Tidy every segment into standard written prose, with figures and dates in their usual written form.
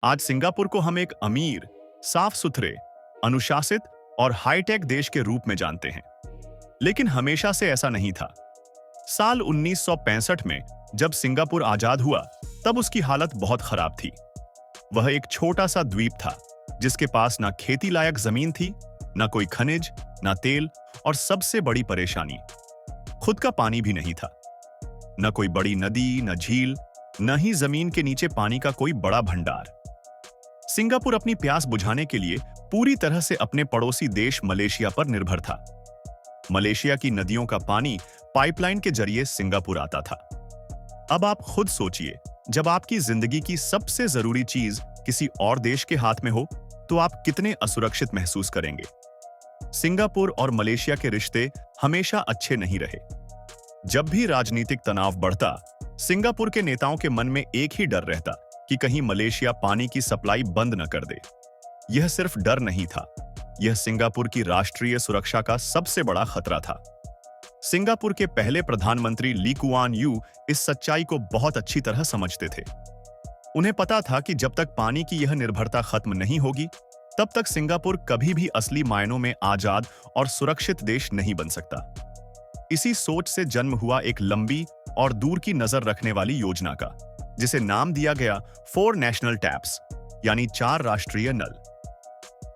आज सिंगापुर को हम एक अमीर, साफ सुथरे, अनुशासित और हाईटेक देश के रूप में जानते हैं। लेकिन हमेशा से ऐसा नहीं था। साल 1965 में जब सिंगापुर आजाद हुआ, तब उसकी हालत बहुत खराब थी। वह एक छोटा सा द्वीप था, जिसके पास ना खेती लायक जमीन थी, ना कोई खनिज, ना तेल, और सबसे बड़ी परेशानी, खुद का पानी भी नहीं था। न कोई बड़ी नदी, न झील, न ही जमीन के नीचे पानी का कोई बड़ा भंडार। सिंगापुर अपनी प्यास बुझाने के लिए पूरी तरह से अपने पड़ोसी देश मलेशिया पर निर्भर था। मलेशिया की नदियों का पानी पाइपलाइन के जरिए सिंगापुर आता था। अब आप खुद सोचिए, जब आपकी जिंदगी की सबसे जरूरी चीज किसी और देश के हाथ में हो, तो आप कितने असुरक्षित महसूस करेंगे। सिंगापुर और मलेशिया के रिश्ते हमेशा अच्छे नहीं रहे। जब भी राजनीतिक तनाव बढ़ता, सिंगापुर के नेताओं के मन में एक ही डर रहता कि कहीं मलेशिया पानी की सप्लाई बंद न कर दे। यह सिर्फ डर नहीं था, यह सिंगापुर की राष्ट्रीय सुरक्षा का सबसे बड़ा खतरा था। सिंगापुर के पहले प्रधानमंत्री ली कुआन यू इस सच्चाई को बहुत अच्छी तरह समझते थे। उन्हें पता था कि जब तक पानी की यह निर्भरता खत्म नहीं होगी, तब तक सिंगापुर कभी भी असली मायनों में आजाद और सुरक्षित देश नहीं बन सकता। इसी सोच से जन्म हुआ एक लंबी और दूर की नजर रखने वाली योजना का, जिसे नाम दिया गया 4 नेशनल टैप्स, यानी 4 राष्ट्रीय नल।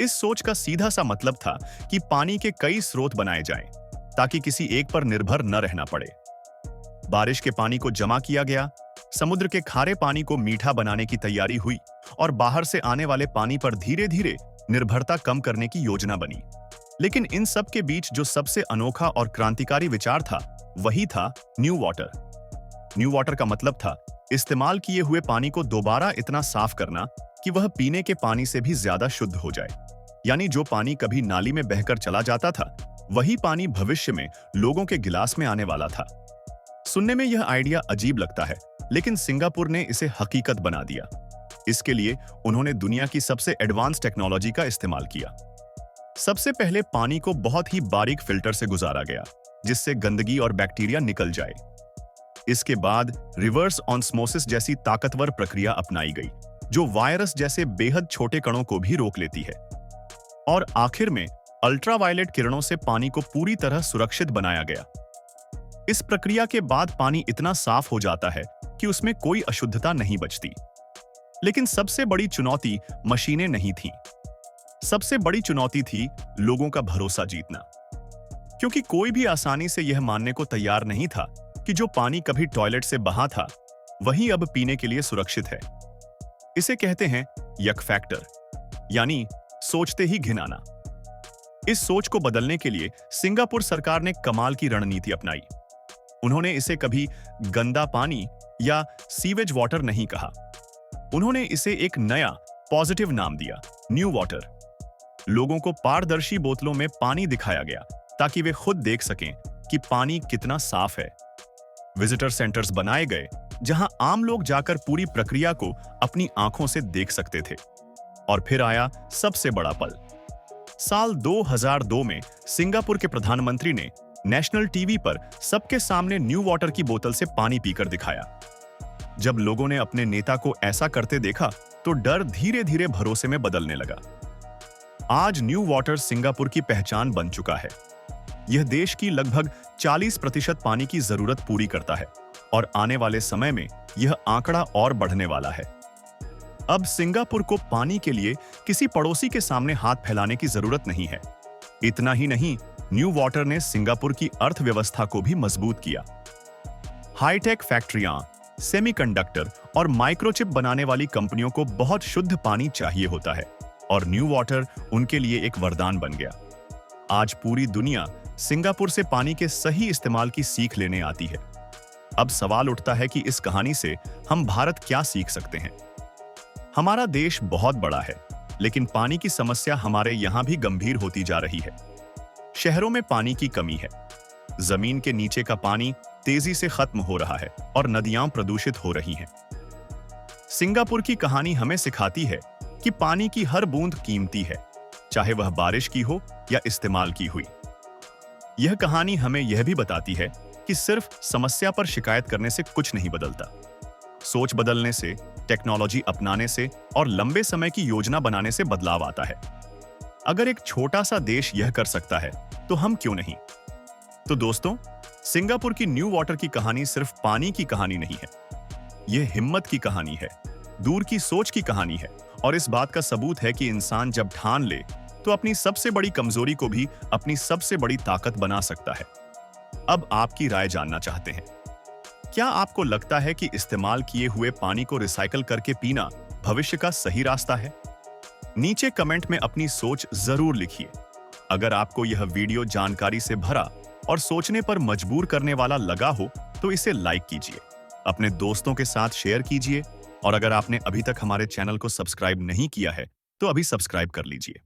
इस सोच का सीधा सा मतलब था कि पानी के कई स्रोत बनाए जाएं, ताकि किसी एक पर निर्भर न रहना पड़े। बारिश के पानी को जमा किया गया, समुद्र के खारे पानी को मीठा बनाने की तैयारी हुई, और बाहर से आने वाले पानी पर धीरे धीरे निर्भरता कम करने की योजना बनी। लेकिन इन सब के बीच जो सबसे अनोखा और क्रांतिकारी विचार था, वही था न्यू वाटर। न्यू वाटर का मतलब था इस्तेमाल किए हुए पानी को दोबारा इतना साफ करना कि वह पीने के पानी से भी ज्यादा शुद्ध हो जाए। यानी जो पानी कभी नाली में बहकर चला जाता था, वही पानी भविष्य में लोगों के गिलास में आने वाला था। सुनने में यह आइडिया अजीब लगता है, लेकिन सिंगापुर ने इसे हकीकत बना दिया। इसके लिए उन्होंने दुनिया की सबसे एडवांस टेक्नोलॉजी का इस्तेमाल किया। सबसे पहले पानी को बहुत ही बारीक फिल्टर से गुजारा गया, जिससे गंदगी और बैक्टीरिया निकल जाए। इसके बाद रिवर्स ऑस्मोसिस जैसी ताकतवर प्रक्रिया अपनाई गई, जो वायरस जैसे बेहद छोटे कणों को भी रोक लेती है। और आखिर में अल्ट्रावायलेट किरणों से पानी को पूरी तरह सुरक्षित बनाया गया। इस प्रक्रिया के बाद पानी इतना साफ हो जाता है कि उसमें कोई अशुद्धता नहीं बचती। लेकिन सबसे बड़ी चुनौती मशीनें नहीं थीं। सबसे बड़ी चुनौती थी लोगों का भरोसा जीतना, क्योंकि कोई भी आसानी से यह मानने को तैयार नहीं था कि जो पानी कभी टॉयलेट से बहा था, वही अब पीने के लिए सुरक्षित है। इसे कहते हैं यक फैक्टर, यानी सोचते ही घिन आना। इस सोच को बदलने के लिए सिंगापुर सरकार ने कमाल की रणनीति अपनाई। उन्होंने इसे कभी गंदा पानी या सीवेज वाटर नहीं कहा। उन्होंने इसे एक नया पॉजिटिव नाम दिया, न्यू वाटर। लोगों को पारदर्शी बोतलों में पानी दिखाया गया, ताकि वे खुद देख सकें कि पानी कितना साफ है। विजिटर सेंटर्स बनाए गए, जहां आम लोग जाकर पूरी प्रक्रिया को अपनी आंखों से देख सकते थे। और फिर आया सबसे बड़ा पल। साल 2002 में सिंगापुर के प्रधानमंत्री ने नेशनल टीवी पर सबके सामने न्यू वाटर की बोतल से पानी पीकर दिखाया। जब लोगों ने अपने नेता को ऐसा करते देखा, तो डर धीरे धीरे भरोसे में बदलने लगा। आज न्यू वाटर सिंगापुर की पहचान बन चुका है। यह देश की लगभग 40% पानी की जरूरत पूरी करता है, और आने वाले समय में यह आंकड़ा और बढ़ने वाला है। अब सिंगापुर को पानी के लिए किसी पड़ोसी के सामने हाथ फैलाने की जरूरत नहीं है। इतना ही नहीं, न्यू वाटर ने सिंगापुर की अर्थव्यवस्था को भी मजबूत किया। हाईटेक फैक्ट्रियां, सेमीकंडक्टर और माइक्रोचिप बनाने वाली कंपनियों को बहुत शुद्ध पानी चाहिए होता है, और न्यू वाटर उनके लिए एक वरदान बन गया। आज पूरी दुनिया सिंगापुर से पानी के सही इस्तेमाल की सीख लेने आती है। अब सवाल उठता है कि इस कहानी से हम भारत क्या सीख सकते हैं। हमारा देश बहुत बड़ा है, लेकिन पानी की समस्या हमारे यहां भी गंभीर होती जा रही है। शहरों में पानी की कमी है, जमीन के नीचे का पानी तेजी से खत्म हो रहा है, और नदियां प्रदूषित हो रही हैं। सिंगापुर की कहानी हमें सिखाती है कि पानी की हर बूंद कीमती है, चाहे वह बारिश की हो या इस्तेमाल की हुई। यह कहानी हमें यह भी बताती है कि सिर्फ समस्या पर शिकायत करने से कुछ नहीं बदलता। सोच बदलने से, टेक्नोलॉजी अपनाने से और लंबे समय की योजना बनाने से बदलाव आता है। अगर एक छोटा सा देश यह कर सकता है, तो हम क्यों नहीं? तो दोस्तों, सिंगापुर की न्यू वाटर की कहानी सिर्फ पानी की कहानी नहीं है। यह हिम्मत की कहानी है, दूर की सोच की कहानी है और इस बात का सबूत है कि इंसान जब ठान ले तो अपनी सबसे बड़ी कमजोरी को भी अपनी सबसे बड़ी ताकत बना सकता है। अब आपकी राय जानना चाहते हैं। क्या आपको लगता है कि इस्तेमाल किए हुए पानी को रिसाइकल करके पीना भविष्य का सही रास्ता है? नीचे कमेंट में अपनी सोच जरूर लिखिए। अगर आपको यह वीडियो जानकारी से भरा और सोचने पर मजबूर करने वाला लगा हो तो इसे लाइक कीजिए, अपने दोस्तों के साथ शेयर कीजिए और अगर आपने अभी तक हमारे चैनल को सब्सक्राइब नहीं किया है तो अभी सब्सक्राइब कर लीजिए।